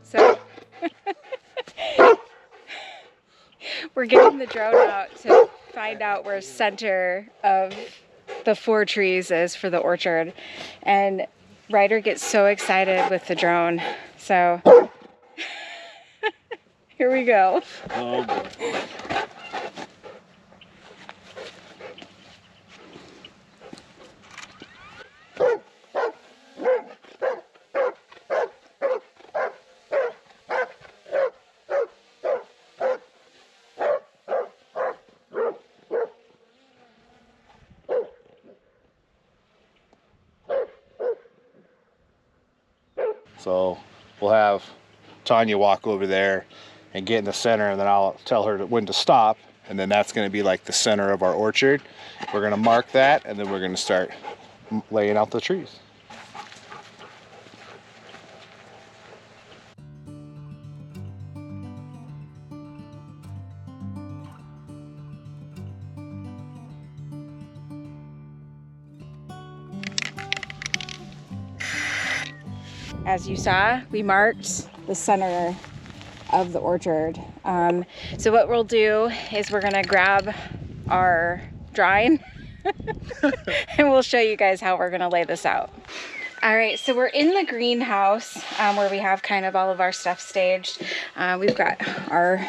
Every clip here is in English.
So we're getting the drone out to find out where center of the 4 trees is for the orchard. And Ryder gets so excited with the drone. So here we go. Oh boy. So we'll have Tanya walk over there and get in the center, and then I'll tell her when to stop, and then that's going to be like the center of our orchard. We're going to mark that, and then we're going to start laying out the trees. As you saw, we marked the center of the orchard. So what we'll do is we're gonna grab our drawing and we'll show you guys how we're gonna lay this out. All right, so we're in the greenhouse where we have kind of all of our stuff staged. We've got our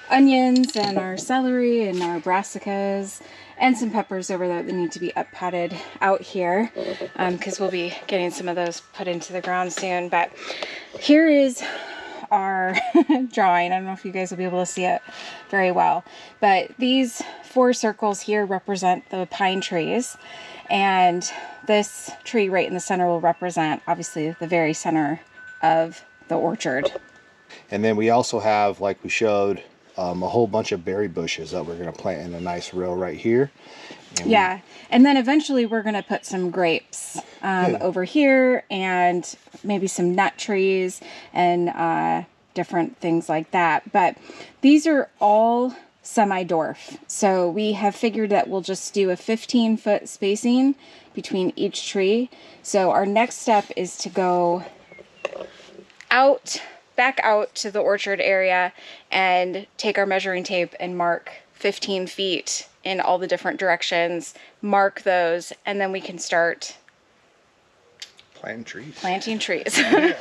onions and our celery and our brassicas and some peppers over there that need to be up potted out here because we'll be getting some of those put into the ground soon. But here is our drawing. I don't know if you guys will be able to see it very well, but these 4 circles here represent the pine trees, and this tree right in the center will represent obviously the very center of the orchard. And then we also have, like we showed, a whole bunch of berry bushes that we're going to plant in a nice row right here. Yeah, and then eventually we're going to put some grapes over here, and maybe some nut trees and different things like that. But these are all semi-dwarf, so we have figured that we'll just do a 15-foot spacing between each tree. So our next step is to go back out to the orchard area and take our measuring tape and mark 15 feet in all the different directions, mark those, and then we can start planting trees. Yeah.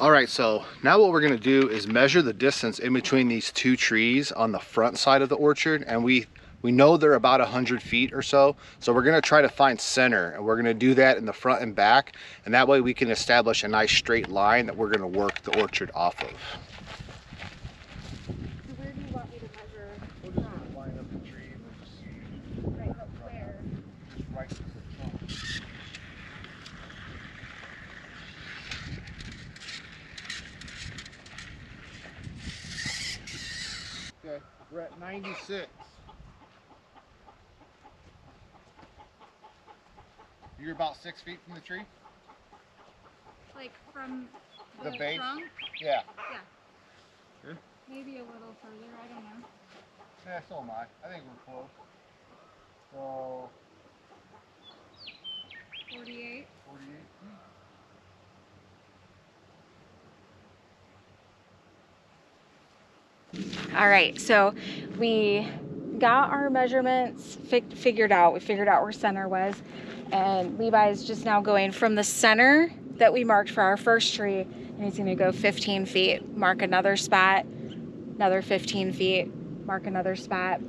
All right, so now what we're going to do is measure the distance in between these 2 trees on the front side of the orchard, and we know they're about 100 feet or so. So we're going to try to find center, and we're going to do that in the front and back, and that way we can establish a nice straight line that we're going to work the orchard off of. Where do you want me to measure? We'll just line up the tree and we'll just see. Right up where? Just right to the front. Okay, we're at 96. You're about 6 feet from the tree? Like from The base? trunk? Yeah. Yeah. Good? Maybe a little further, I don't know. Yeah, so am I. I think we're close. So 48. 48 feet. All right, so we got our measurements figured out. We figured out where center was, and Levi's just now going from the center that we marked for our first tree, and he's gonna go 15 feet, mark another spot, another 15 feet, mark another spot.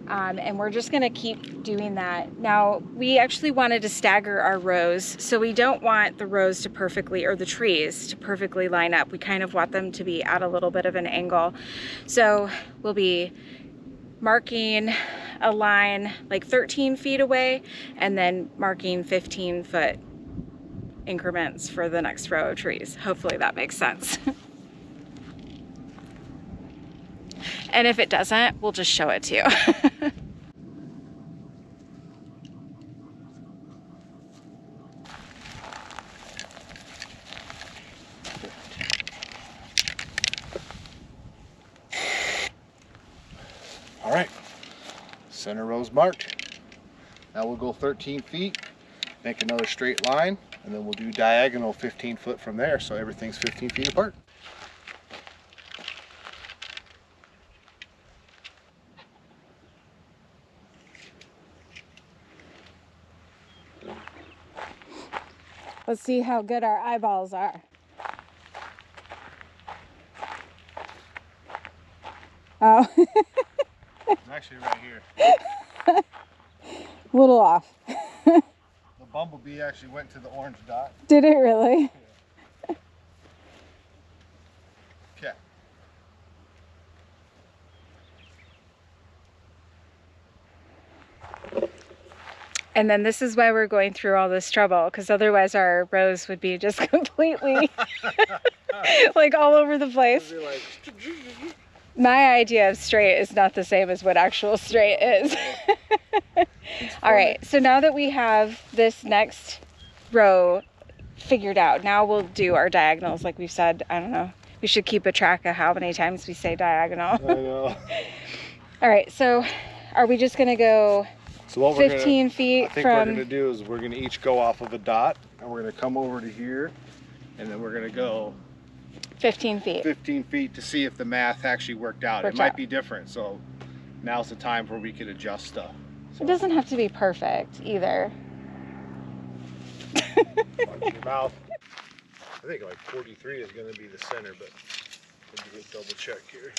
And we're just gonna keep doing that. Now, we actually wanted to stagger our rows, so we don't want the rows to perfectly, or the trees to perfectly line up. We kind of want them to be at a little bit of an angle. So we'll be marking a line like 13 feet away, and then marking 15-foot increments for the next row of trees. Hopefully that makes sense. And if it doesn't, we'll just show it to you. All right, center row's marked. Now we'll go 13 feet make another straight line, and then we'll do diagonal 15 foot from there, so everything's 15 feet apart. Let's see how good our eyeballs are. Oh. It's actually right here. A little off. The bumblebee actually went to the orange dot. Did it really? Yeah. Okay. And then this is why we're going through all this trouble, because otherwise our rows would be just completely like all over the place. My idea of straight is not the same as what actual straight is. All right, so now that we have this next row figured out, now we'll do our diagonals like we've said. I don't know. We should keep a track of how many times we say diagonal. I know. All right, so are we just gonna go So what 15 feet I think from... what we're gonna do is we're gonna each go off of a dot, and we're gonna come over to here, and then we're gonna go 15 feet. 15 feet to see if the math actually worked out. It might be different, so now's the time where we could adjust stuff. So. It doesn't have to be perfect either. Watch your mouth. I think like 43 is gonna be the center, but let me double check here.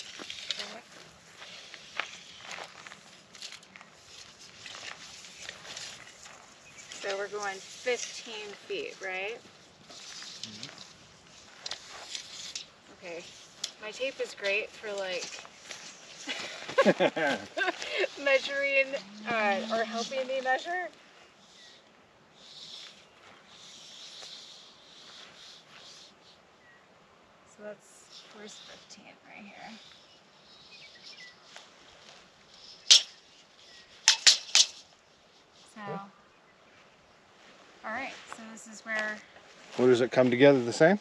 So we're going 15 feet, right? Mm-hmm. Okay. My tape is great for like measuring or helping me measure. So that's, where's 15 right here? So, all right, so this is where... Well, does it come together the same?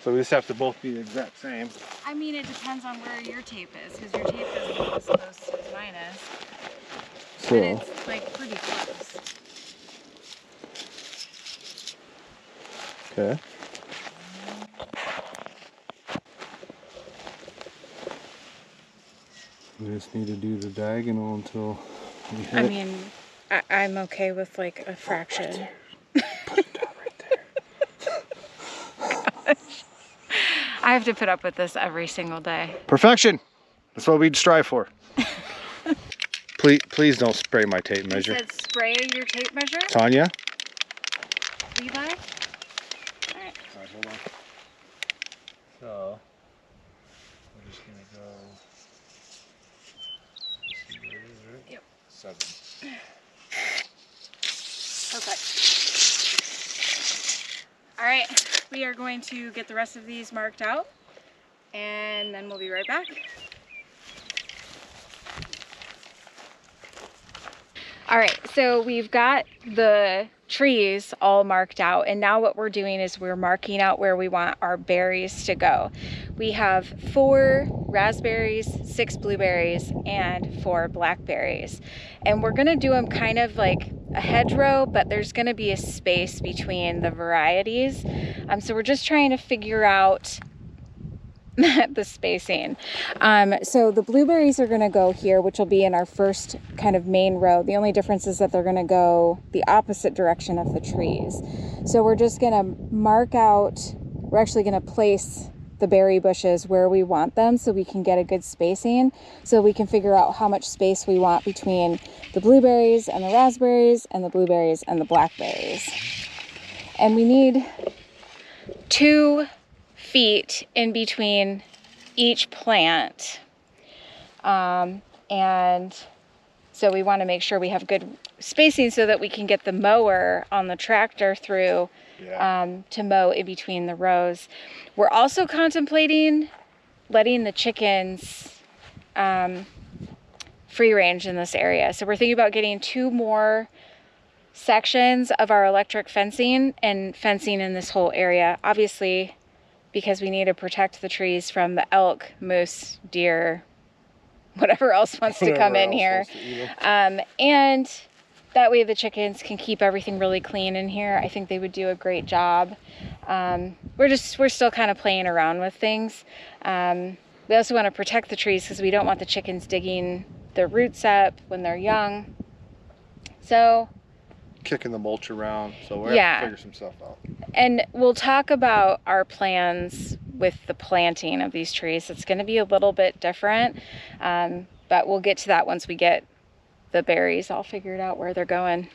So we just have to both be the exact same. I mean, it depends on where your tape is, because your tape doesn't look as close to mine is. So. But it's like pretty close. Okay. We just need to do the diagonal until we hit. I mean, I'm okay with like a fraction. Put it down right there. I have to put up with this every single day. Perfection. That's what we'd strive for. Please don't spray my tape measure. You said spray your tape measure? Tanya? Levi? Alright. Alright, hold on. So, we're just going to go... See where it is, right? Yep. 7. Perfect. Alright, we are going to get the rest of these marked out, and then we'll be right back. All right, so we've got the trees all marked out, and now what we're doing is we're marking out where we want our berries to go. We have 4 raspberries, 6 blueberries, and 4 blackberries. And we're gonna do them kind of like a hedgerow, but there's gonna be a space between the varieties. So we're just trying to figure out the spacing. So the blueberries are going to go here, which will be in our first kind of main row. The only difference is that they're going to go the opposite direction of the trees. So we're just going to mark out, we're actually going to place the berry bushes where we want them so we can get a good spacing, so we can figure out how much space we want between the blueberries and the raspberries and the blueberries and the blackberries. And we need 2 feet in between each plant, and so we want to make sure we have good spacing so that we can get the mower on the tractor through to mow in between the rows. We're also contemplating letting the chickens free range in this area, so we're thinking about getting 2 more sections of our electric fencing and fencing in this whole area, obviously because we need to protect the trees from the elk, moose, deer, whatever else wants to come in here. And that way the chickens can keep everything really clean in here. I think they would do a great job. We're still kind of playing around with things. We also want to protect the trees because we don't want the chickens digging their roots up when they're young. So kicking the mulch around, so we're yeah, have to figure some stuff out. And we'll talk about our plans with the planting of these trees. It's going to be a little bit different, but we'll get to that once we get the berries all figured out where they're going.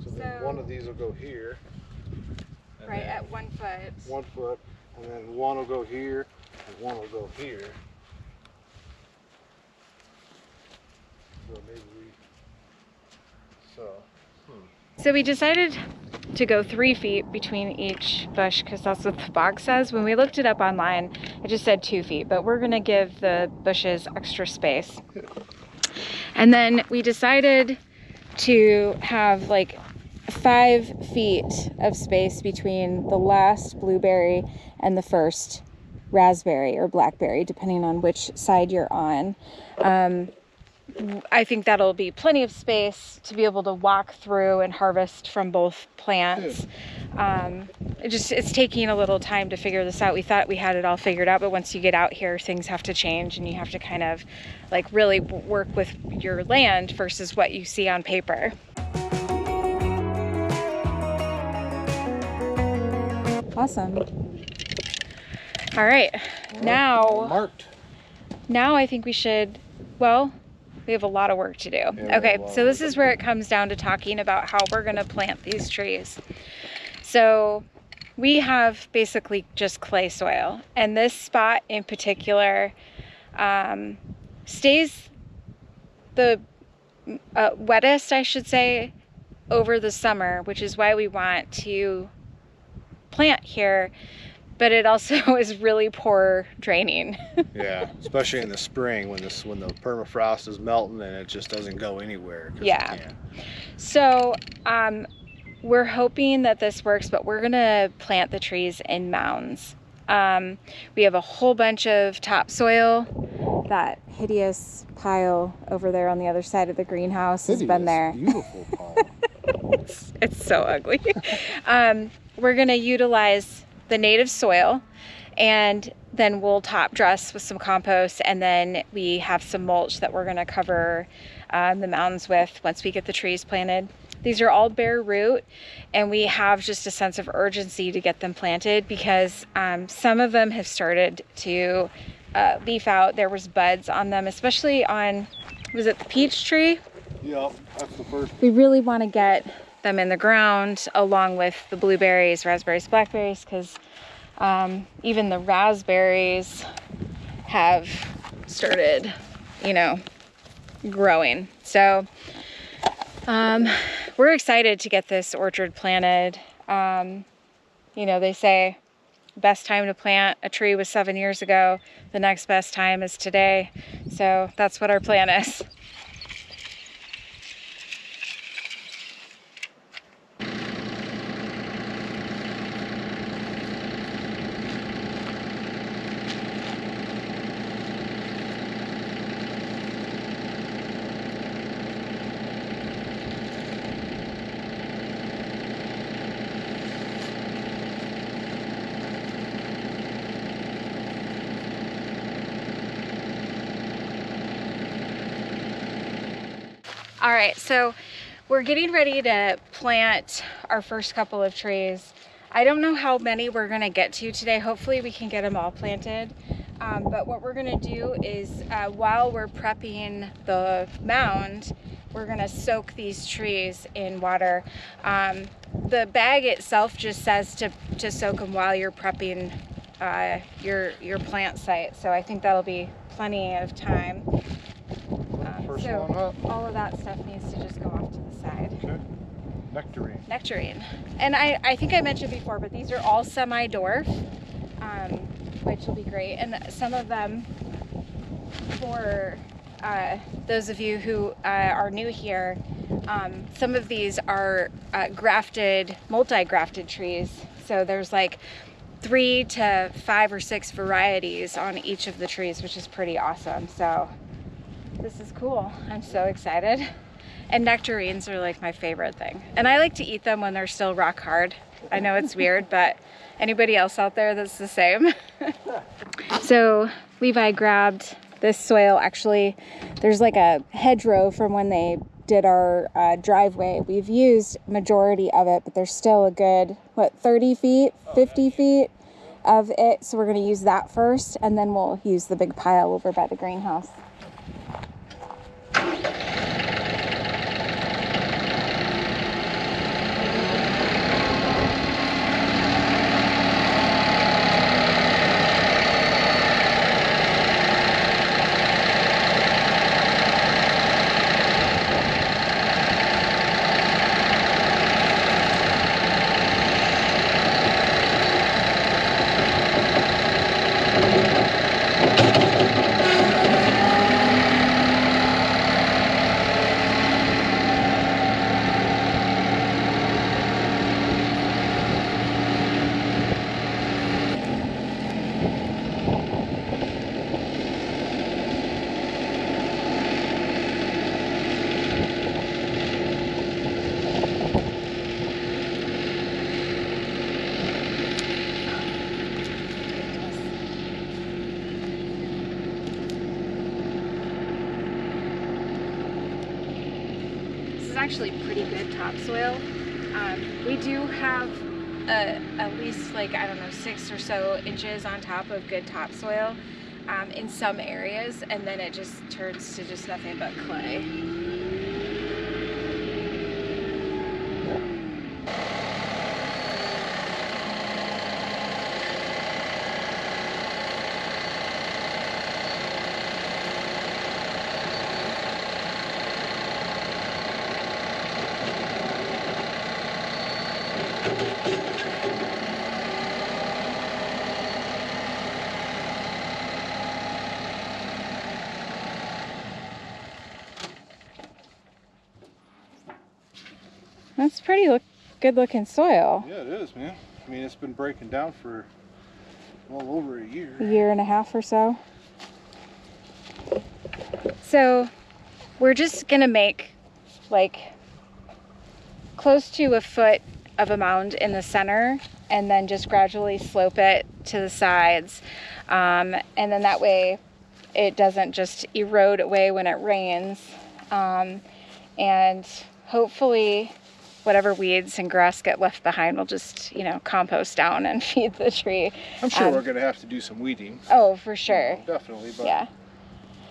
So then one of these will go here. Right at 1 foot. 1 foot, and then one will go here, and one will go here. So maybe So we decided to go 3 feet between each bush because that's what the box says. When we looked it up online, it just said 2 feet, but we're gonna give the bushes extra space. And then we decided to have like 5 feet of space between the last blueberry and the first raspberry or blackberry, depending on which side you're on. I think that'll be plenty of space to be able to walk through and harvest from both plants. It's taking a little time to figure this out. We thought we had it all figured out, but once you get out here, things have to change and you have to kind of like really work with your land versus what you see on paper. Awesome. All right, now I think we should, well, we have a lot of work to do. Yeah, okay, so this is where it comes down to talking about how we're gonna plant these trees. So we have basically just clay soil, and this spot in particular stays the wettest, I should say, over the summer, which is why we want to plant here. But it also is really poor draining. Yeah, especially in the spring when the permafrost is melting and it just doesn't go anywhere. Yeah. So we're hoping that this works, but we're gonna plant the trees in mounds. We have a whole bunch of topsoil. That hideous pile over there on the other side of the greenhouse has been there. Beautiful pile. It's so ugly. We're gonna utilize the native soil, and then we'll top dress with some compost, and then we have some mulch that we're going to cover the mounds with once we get the trees planted. These are all bare root, and we have just a sense of urgency to get them planted because some of them have started to leaf out. There was buds on them, especially on, was it the peach tree? Yeah, that's the first. We really want to get them in the ground along with the blueberries, raspberries, blackberries, because even the raspberries have started, you know, growing. So we're excited to get this orchard planted. You know, they say best time to plant a tree was 7 years ago. The next best time is today. So that's what our plan is. All right, so we're getting ready to plant our first couple of trees. I don't know how many we're gonna get to today. Hopefully we can get them all planted. But what we're gonna do is while we're prepping the mound, we're gonna soak these trees in water. The bag itself just says to soak them while you're prepping your plant site. So I think that'll be plenty of time. So all of that stuff needs to just go off to the side. Okay. Nectarine. Nectarine. And I think I mentioned before, but these are all semi-dwarf, which will be great. And some of them, for those of you who are new here, some of these are grafted, multi-grafted trees. So there's like 3 to 5 or 6 varieties on each of the trees, which is pretty awesome. So this is cool. I'm so excited. And nectarines are like my favorite thing. And I like to eat them when they're still rock hard. I know it's weird, but anybody else out there that's the same? So Levi grabbed this soil. Actually, there's like a hedgerow from when they did our driveway. We've used majority of it, but there's still a good, what, 30 feet, 50 feet of it. So we're gonna use that first, and then we'll use the big pile over by the greenhouse. Actually pretty good topsoil. We do have at least, like, I don't know, 6 or so inches on top of good topsoil in some areas, and then it just turns to just nothing but clay. That's pretty good looking soil. Yeah, it is, man. I mean, it's been breaking down for well over a year. A year and a half or so. So we're just gonna make like close to a foot of a mound in the center, and then just gradually slope it to the sides. And then that way it doesn't just erode away when it rains. And hopefully whatever weeds and grass get left behind will just, you know, compost down and feed the tree. I'm sure we're going to have to do some weeding. Oh, for sure. Definitely. But yeah.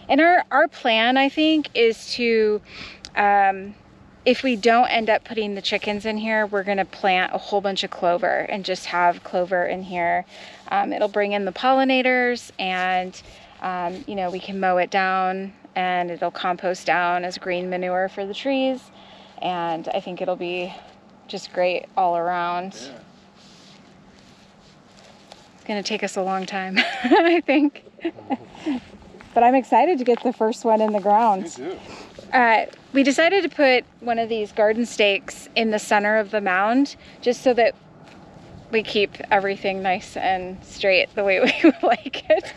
And our plan, I think, is to, if we don't end up putting the chickens in here, we're going to plant a whole bunch of clover and just have clover in here. It'll bring in the pollinators, and, you know, we can mow it down and it'll compost down as green manure for the trees. And I think it'll be just great all around. yeah. It's gonna take us a long time, I think. But I'm excited to get the first one in the ground. Me too. We decided to put one of these garden stakes in the center of the mound, just so that we keep everything nice and straight the way we like it.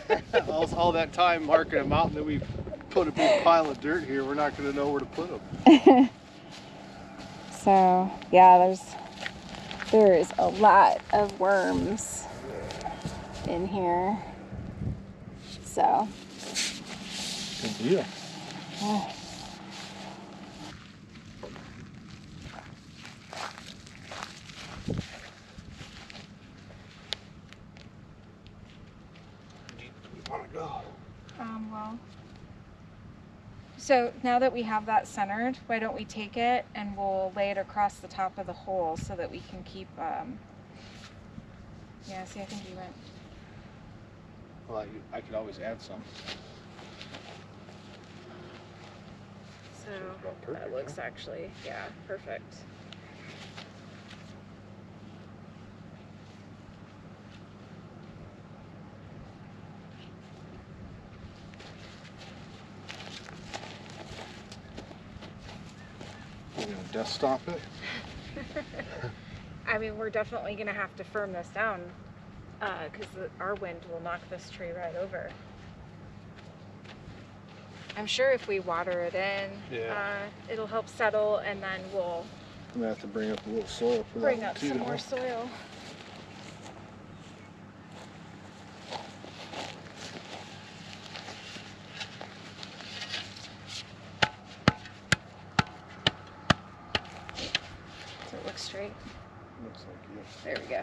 all that time marking them out, and then we put a big pile of dirt here. We're not going to know where to put them. So yeah, there is a lot of worms in here. So good deal. Yeah. Well, so now that we have that centered, why don't we take it and we'll lay it across the top of the hole so that we can keep, yeah, see, I think you went. Well, I could always add some. So that looks actually, yeah, perfect. We're gonna desktop it. I mean, we're definitely gonna have to firm this down because our wind will knock this tree right over. I'm sure if we water it in, it'll help settle, and then we'll I'm gonna have to bring up a little soil for bring that up too, some more soil. Does it look straight? Looks like yes. There we go.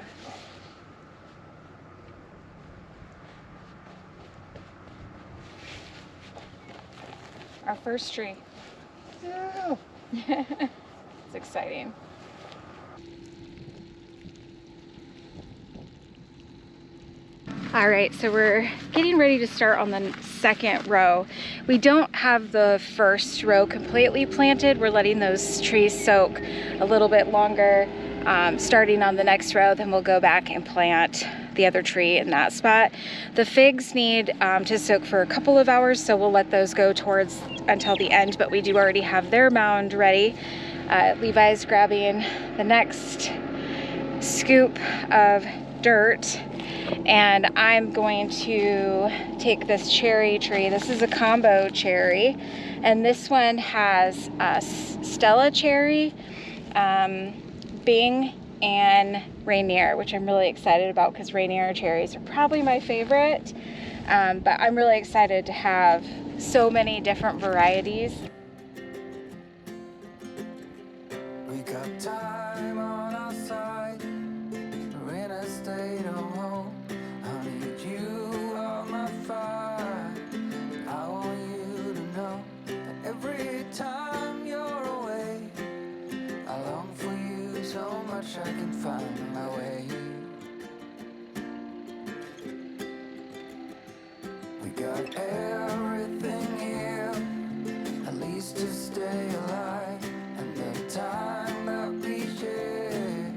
Our first tree. Yeah. It's exciting. All right, so we're getting ready to start on the second row. We don't have the first row completely planted. We're letting those trees soak a little bit longer. Starting on the next row, then we'll go back and plant the other tree in that spot. The figs need to soak for a couple of hours, so we'll let those go towards until the end, but we do already have their mound ready. Levi's grabbing the next scoop of dirt, and I'm going to take this cherry tree. This is a combo cherry, and this one has Stella cherry, Bing, and Rainier, which I'm really excited about because Rainier cherries are probably my favorite. But I'm really excited to have so many different varieties. We got time on our side. We're in a state of home. I need you on my fire. I want you to know that every time you're away, I long for you so much I can find my way. We got everything here, at least to stay alive. And the time that we share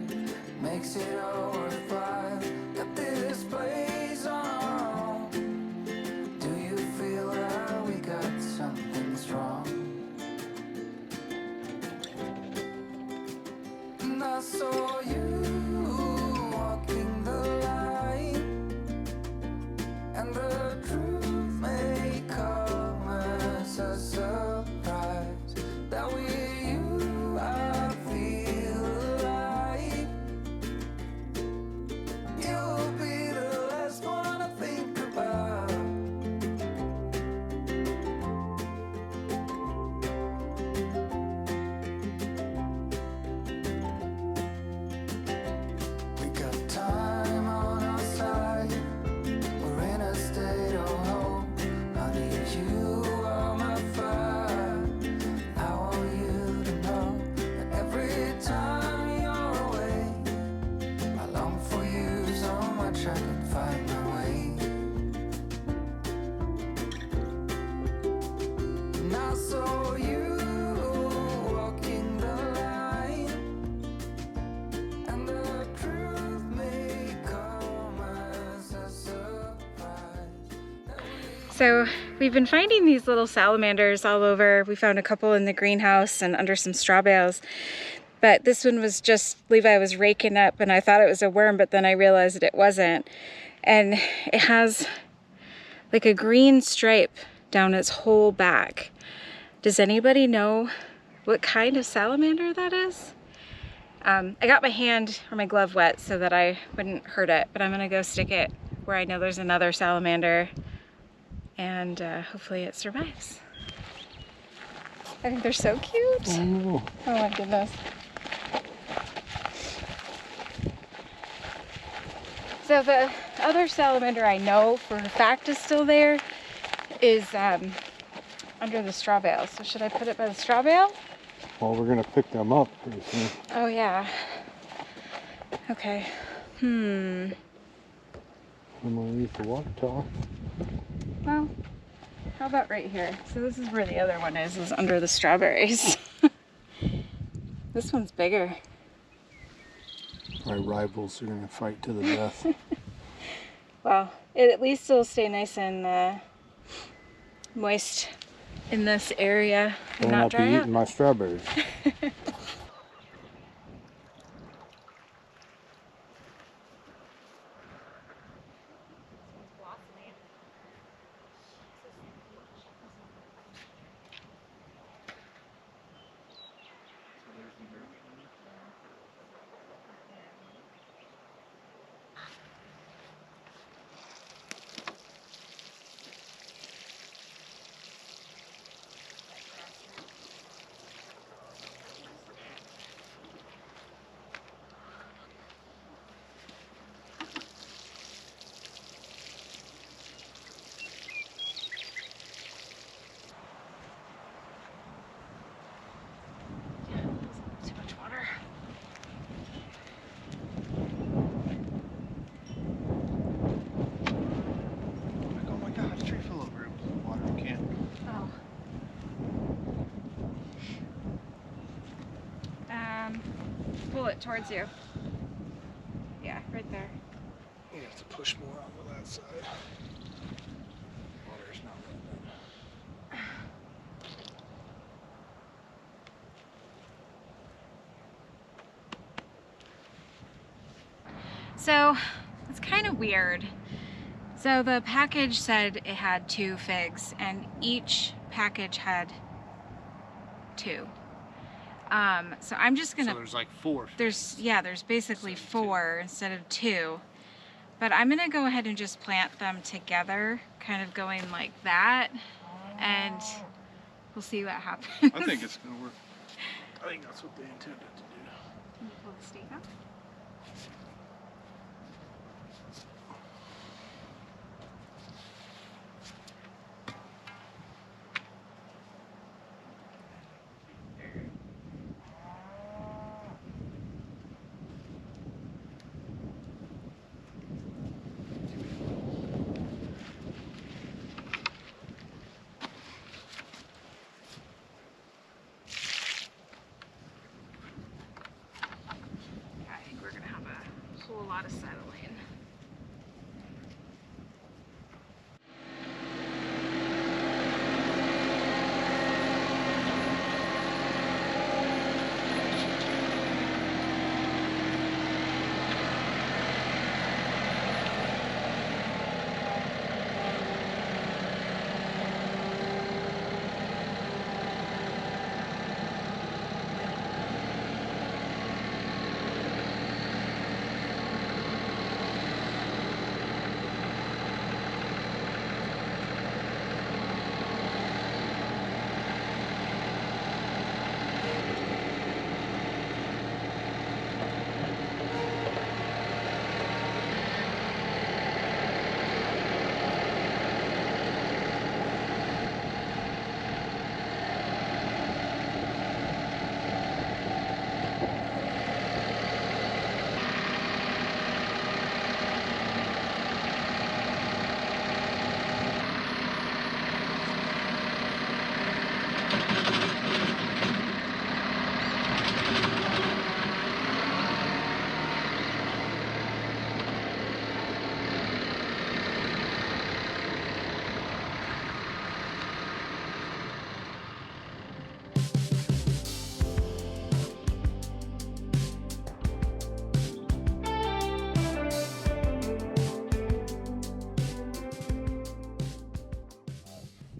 makes it all worthwhile. Got this place on our own. Do you feel that we got something strong? And I saw you walking the line, and the truth may come as a surprise. That with you I feel alive. You'll be the last one I think about. We got time on our side. We're in a state of hope. I need you on my fire. I want you to know that every time you're away, I long for you so much I can find my way. And I saw you walking the line, and the truth may come as a surprise. So we've been finding these little salamanders all over. We found a couple in the greenhouse and under some straw bales. But this one was just, Levi was raking up, and I thought it was a worm, but then I realized that it wasn't. And it has like a green stripe down its whole back. Does anybody know what kind of salamander that is? I got my hand or my glove wet so that I wouldn't hurt it, but I'm gonna go stick it where I know there's another salamander, and hopefully it survives. I think they're so cute. Oh my goodness. So the other salamander I know for a fact is still there is under the straw bale. So should I put it by the straw bale? Well, we're gonna pick them up pretty soon. Oh yeah. Okay. I'm gonna use the water tower. Well, how about right here? So this is where the other one is under the strawberries. This one's bigger. My rivals are gonna fight to the death. Well, it at least will stay nice and moist in this area and I'll not be dry eating out. my strawberries. it towards you. Yeah, right there. You have to push more onto that side. Water's not letting it. So it's kind of weird. So the package said it had 2 figs, and each package had 2. So I'm just gonna. So there's like 4. There's basically 4 instead of 2. But I'm gonna go ahead and just plant them together, kind of going like that, and we'll see what happens. I think it's gonna work. I think that's what they intended to do. Can you pull the stake out? A lot of settling.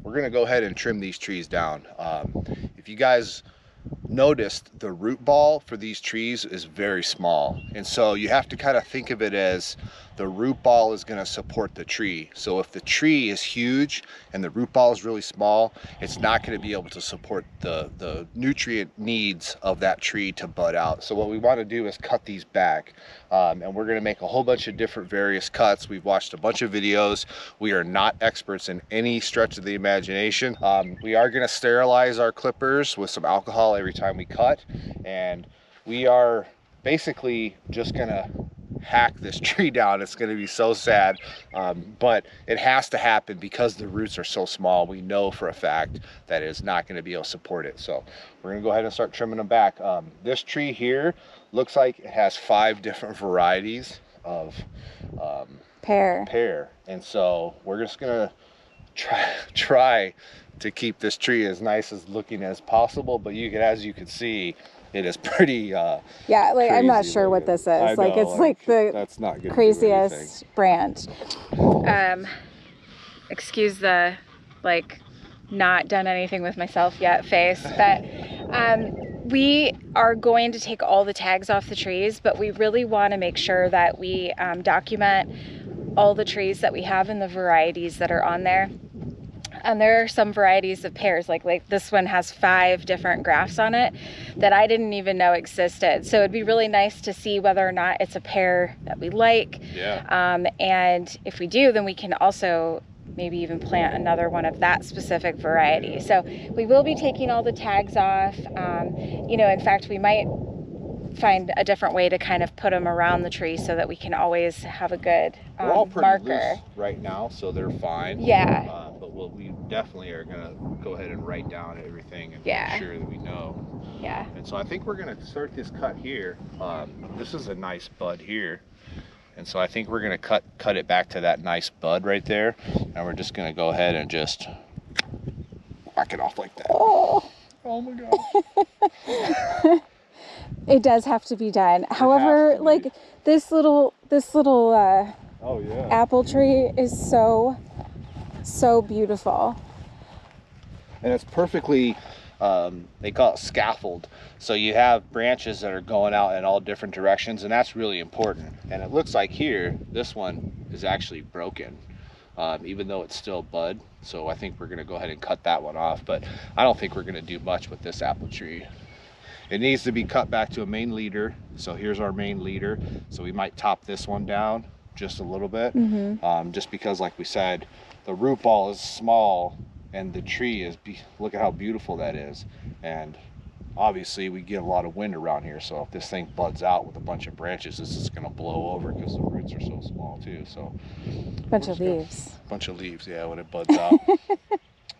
We're gonna go ahead and trim these trees down. If you guys noticed, the root ball for these trees is very small, and so you have to kind of think of it as the root ball is going to support the tree. So if the tree is huge and the root ball is really small, it's not going to be able to support the nutrient needs of that tree to bud out. So what we want to do is cut these back, and we're going to make a whole bunch of different various cuts. We've watched a bunch of videos. We are not experts in any stretch of the imagination. We are going to sterilize our clippers with some alcohol every time we cut, and we are basically just going to hack this tree down. It's going to be so sad, but it has to happen because the roots are so small. We know for a fact that it's not going to be able to support it. So we're going to go ahead and start trimming them back. This tree here looks like it has 5 different varieties of pear, and so we're just going to try to keep this tree as nice as looking as possible, but as you can see, it is pretty yeah, like I'm not sure what this is. Like it's like the that's not good craziest branch. Excuse the like not done anything with myself yet face, but we are going to take all the tags off the trees, but we really want to make sure that we document all the trees that we have and the varieties that are on there. And there are some varieties of pears, like this one has 5 different grafts on it that I didn't even know existed. So it'd be really nice to see whether or not it's a pear that we like. Yeah. And if we do, then we can also maybe even plant another one of that specific variety. So we will be taking all the tags off. You know, in fact, we might find a different way to kind of put them around the tree so that we can always have a good They're all pretty marker. loose right now, so they're fine. Yeah. but we definitely are gonna go ahead and write down everything and Yeah. make sure that we know. Yeah. And so I think we're gonna start this cut here. This is a nice bud here. And so I think we're gonna cut it back to that nice bud right there. And we're just gonna go ahead and just whack it off like that. Oh, Oh my gosh. it does have to be done. However, like this little oh yeah, apple tree is so beautiful. and it's perfectly they call it scaffold, so you have branches that are going out in all different directions, and that's really important. And it looks like here this one is actually broken, even though it's still bud. So I think we're going to go ahead and cut that one off, but I don't think we're going to do much with this apple tree. It needs to be cut back to a main leader. So here's our main leader. So we might top this one down just a little bit, just because, like we said, the root ball is small and the tree is, look at how beautiful that is. And obviously we get a lot of wind around here. So if this thing buds out with a bunch of branches, this is going to blow over because the roots are so small too. So Bunch of leaves. Bunch of leaves, yeah, when it buds out.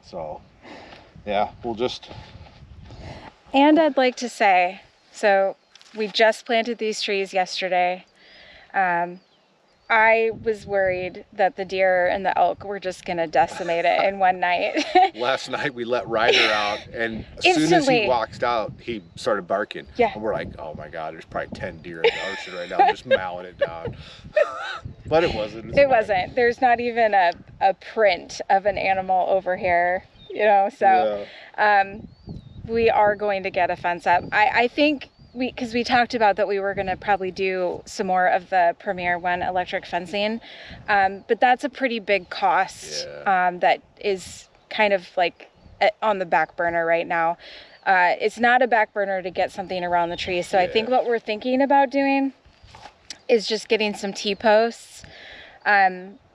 So yeah, we'll just. And I'd like to say, so we just planted these trees yesterday. I was worried that the deer and the elk were just going to decimate it in one night. Last night we let Ryder out, and as soon as he walked out, he started barking. Yeah. And we're like, oh my God, there's probably 10 deer in the orchard right now, just mowing it down. But it wasn't. It wasn't. There's not even a print of an animal over here, you know, so we are going to get a fence up. I think because we talked about that we were going to probably do some more of the Premier One electric fencing, but that's a pretty big cost. That is kind of like on the back burner right now. It's not a back burner to get something around the tree. So I think what we're thinking about doing is just getting some T-posts,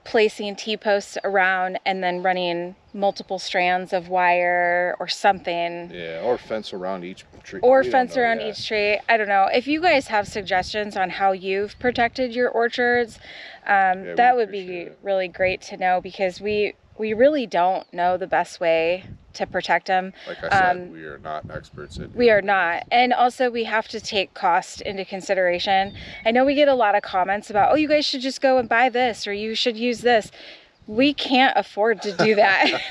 placing T-posts around, and then running multiple strands of wire or something. Yeah, or fence around each tree. Or fence around each tree. I don't know. If you guys have suggestions on how you've protected your orchards, that would be really great to know, because we really don't know the best way to protect them. Like I said, we are not experts in. We are not. And also we have to take cost into consideration. I know we get a lot of comments about, oh, you guys should just go and buy this, or you should use this. We can't afford to do that.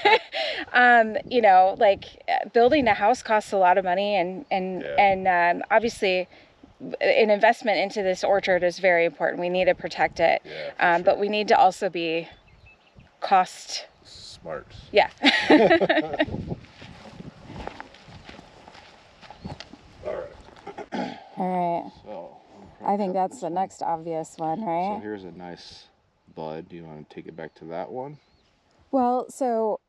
You know, like building a house costs a lot of money, and obviously an investment into this orchard is very important. We need to protect it. But we need to also be cost smart. Yeah. All right. So I think that's the next obvious one, right? So here's a nice bud. Do you want to take it back to that one? Well, so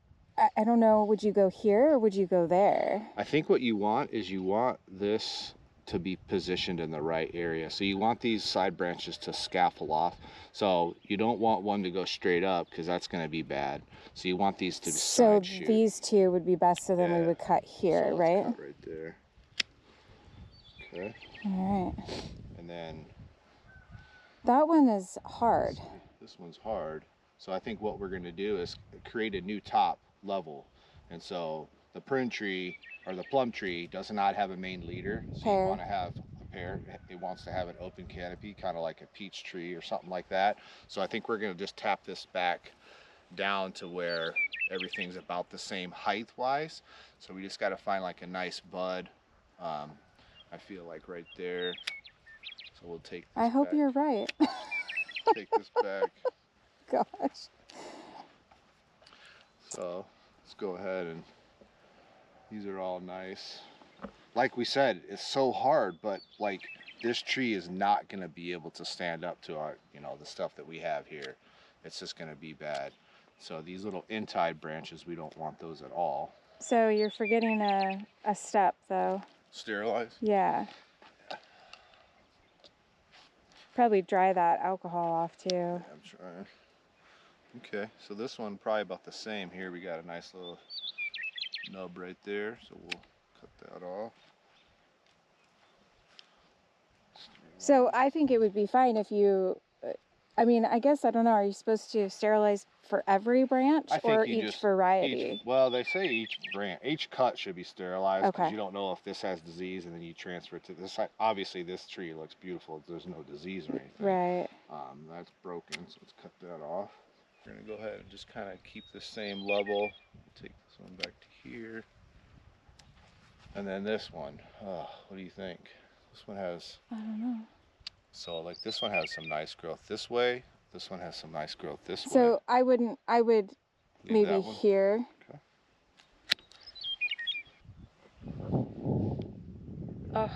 I don't know, would you go here or would you go there? I think what you want is you want this to be positioned in the right area. So you want these side branches to scaffold off. So you don't want one to go straight up, because that's going to be bad. So you want these to side shoot. So these two would be best, so then we would cut here, so right? Cut right there. Okay. All right. And then that one is hard. This one's hard. So I think what we're going to do is create a new top level. And so the prune tree or the plum tree does not have a main leader. So you want to have a pair. It wants to have an open canopy, kind of like a peach tree or something like that. So I think we're going to just tap this back down to where everything's about the same height wise. So we just got to find like a nice bud. I feel like right there. So we'll take this I hope back. you're right. Take this back. Gosh. So let's go ahead, and these are all nice. Like we said, it's so hard, but like this tree is not going to be able to stand up to our, you know, the stuff that we have here. It's just going to be bad. So these little end-tied branches, we don't want those at all. So you're forgetting a step though. Sterilize? Yeah. Probably dry that alcohol off too. Yeah, I'm trying. Okay, so this one probably about the same. Here we got a nice little nub right there, so we'll cut that off. So I think it would be fine if you, I mean, I guess, I don't know, are you supposed to sterilize for every branch or you each variety? well, they say each cut should be sterilized because Okay. you don't know if this has disease, and then you transfer it to this side. Obviously, this tree looks beautiful. There's no disease or anything. Right. That's broken, so let's cut that off. We're gonna go ahead and just kind of keep the same level. Take this one back to here. And then this one, what do you think? This one has, I don't know. so like this one has some nice growth this way. This one has some nice growth this way. So I would Leave maybe that one. here. Okay. Oh.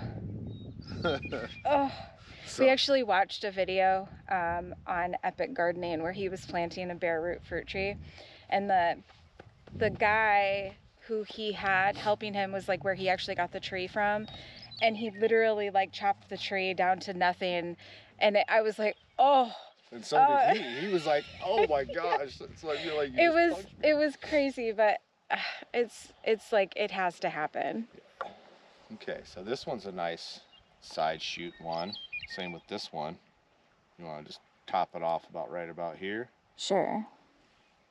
Oh. We actually watched a video on Epic Gardening where he was planting a bare root fruit tree, and the guy who he had helping him was like where he actually got the tree from, and he literally like chopped the tree down to nothing, and I was like, oh. And so did he. He was like, oh my gosh. It's like, you're like, it was crazy, but it's like it has to happen. Okay, so this one's a nice side shoot one. Same with this one. You want to just top it off right about here. Sure.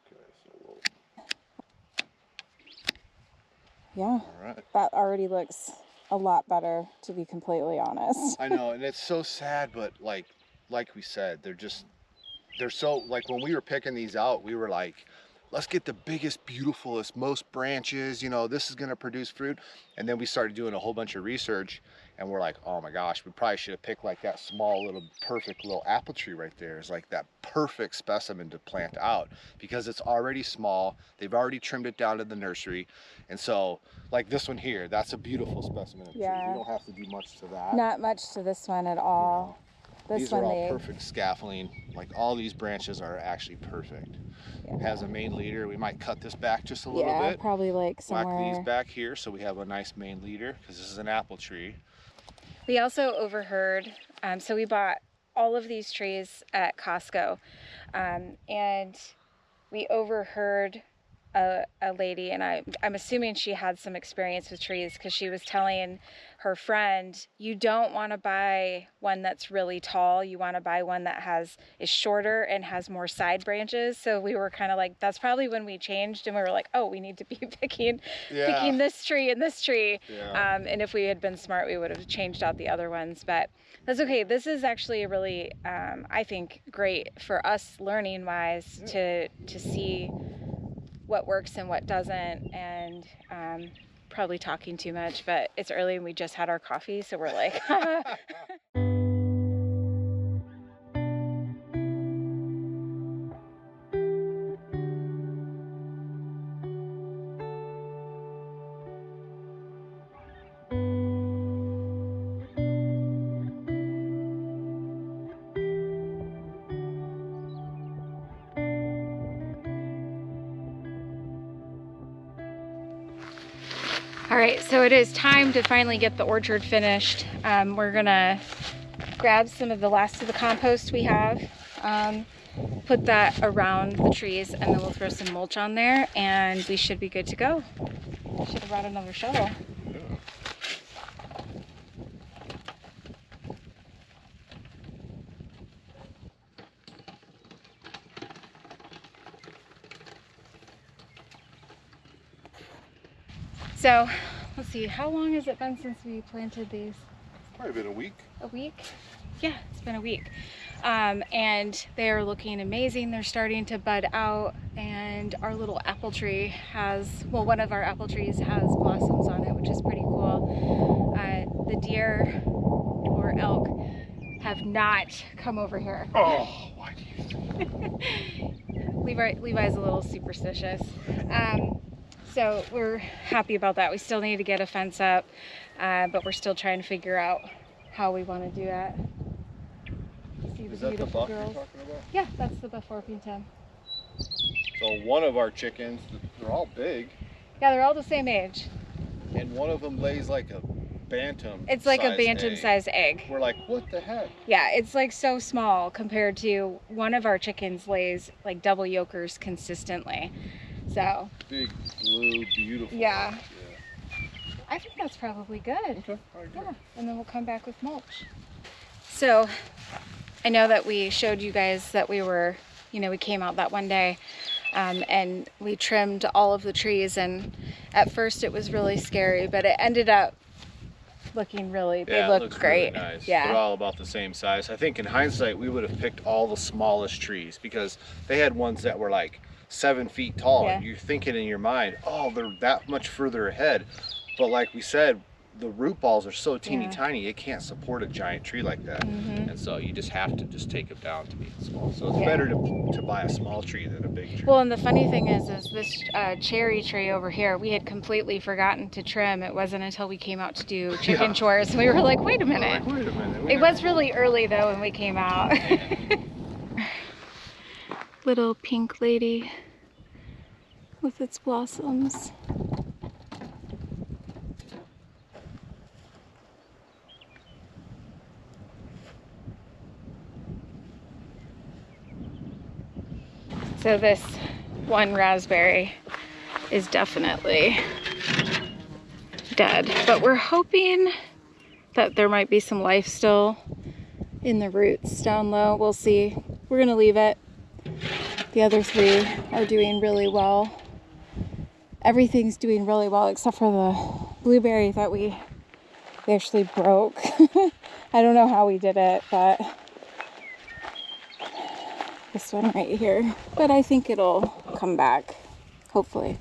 Okay, so Yeah. all right. That already looks a lot better, to be completely honest. I know, and it's so sad, but like we said, they're so, like when we were picking these out, we were like, let's get the biggest, beautifulest, most branches, you know, this is gonna produce fruit. And then we started doing a whole bunch of research, and we're like, oh my gosh, we probably should have picked like that small little perfect little apple tree right there is like that perfect specimen to plant out, because it's already small. They've already trimmed it down to the nursery. And so like this one here, that's a beautiful specimen of tree. We don't have to do much to that. Not much to this one at all. These are all perfect scaffolding. Like all these branches are actually perfect. Yeah. It has a main leader. We might cut this back just a little bit. Yeah, probably like somewhere. Whack these back here so we have a nice main leader, because this is an apple tree. We also overheard, so we bought all of these trees at Costco, and we overheard a lady, and I'm assuming she had some experience with trees, because she was telling her friend, you don't want to buy one that's really tall. You want to buy one that is shorter and has more side branches. So we were kind of like, that's probably when we changed, and we were like, oh, we need to be picking this tree and this tree. Yeah. And if we had been smart, we would have changed out the other ones, but that's okay. This is actually a really, I think, great for us learning wise to see what works and what doesn't, and probably talking too much, but it's early and we just had our coffee, so we're like All right, so it is time to finally get the orchard finished. We're gonna grab some of the last of the compost we have, put that around the trees, and then we'll throw some mulch on there, and we should be good to go. I should have brought another shovel. So, let's see, how long has it been since we planted these? Probably been a week. A week? Yeah, it's been a week. And they are looking amazing. They're starting to bud out, and our little apple tree has, well, one of our apple trees has blossoms on it, which is pretty cool. The deer or elk have not come over here. Oh, why do you? Levi's a little superstitious. So we're happy about that. We still need to get a fence up, but we're still trying to figure out how we want to do that. See the Is that the beautiful buck you're girls. talking about? Yeah, that's the buff Orpington. So one of our chickens, they're all big, Yeah, they're all the same age. and one of them lays like a bantam. It's like a size bantam egg. size egg. We're like, what the heck? Yeah, it's like so small compared to one of our chickens lays like double yolkers consistently. So Big, blue, beautiful. yeah. I think that's probably good. Okay, I agree. Yeah, and then we'll come back with mulch. So I know that we showed you guys that we were, you know, we came out that one day and we trimmed all of the trees, and at first it was really scary, but it ended up looking really, they look great. Really nice. Yeah. They're all about the same size. I think in hindsight we would have picked all the smallest trees because they had ones that were like 7 feet tall. Yeah. And you're thinking in your mind, oh, they're that much further ahead. But like we said, the root balls are so teeny tiny, it can't support a giant tree like that. And so you just have to just take them down to be small. So it's better to buy a small tree than a big tree. Well, and the funny thing is this cherry tree over here, we had completely forgotten to trim. It wasn't until we came out to do chicken chores, and we were like, wait a minute. Wait a minute. It was really early though when we came out. Little pink lady with its blossoms. So this one raspberry is definitely dead, but we're hoping that there might be some life still in the roots down low. We'll see. We're gonna leave it. The other three are doing really well. Everything's doing really well except for the blueberry that we actually broke. I don't know how we did it, but this one right here. But I think it'll come back, hopefully.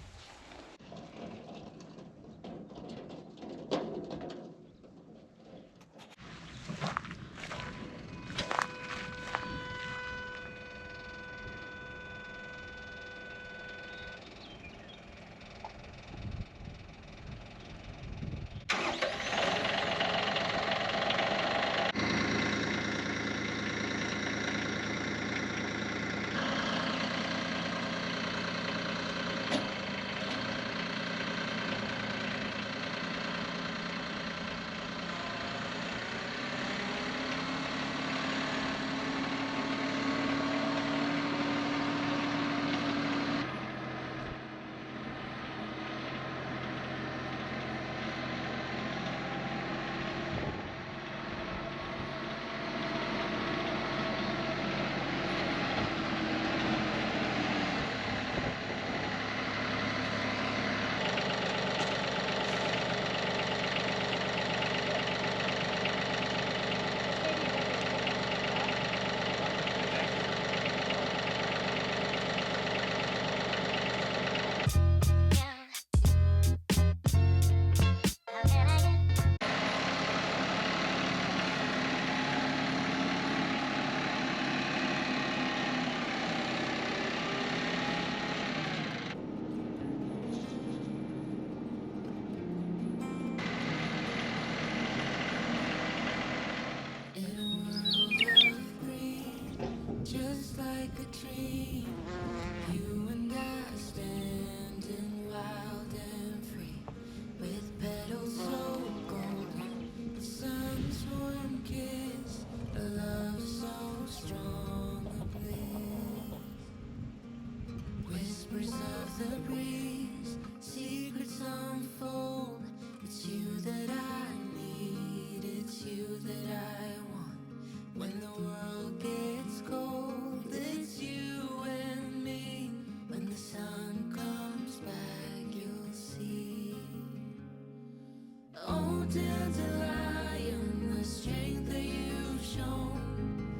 Dandelion, the strength that you've shown,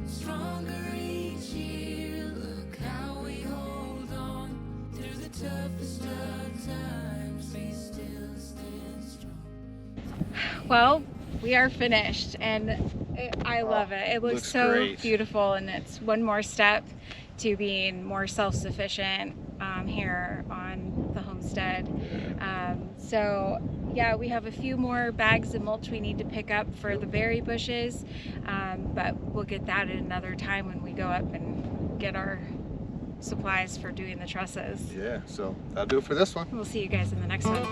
stronger each year. Look how we hold on through the toughest of times. We still stand strong. Well, we are finished, and I love it. It looks so great. beautiful, and it's one more step to being more self-sufficient here on the homestead. So yeah, we have a few more bags of mulch we need to pick up for the berry bushes, but we'll get that at another time when we go up and get our supplies for doing the trusses. Yeah, so that'll do it for this one. We'll see you guys in the next one.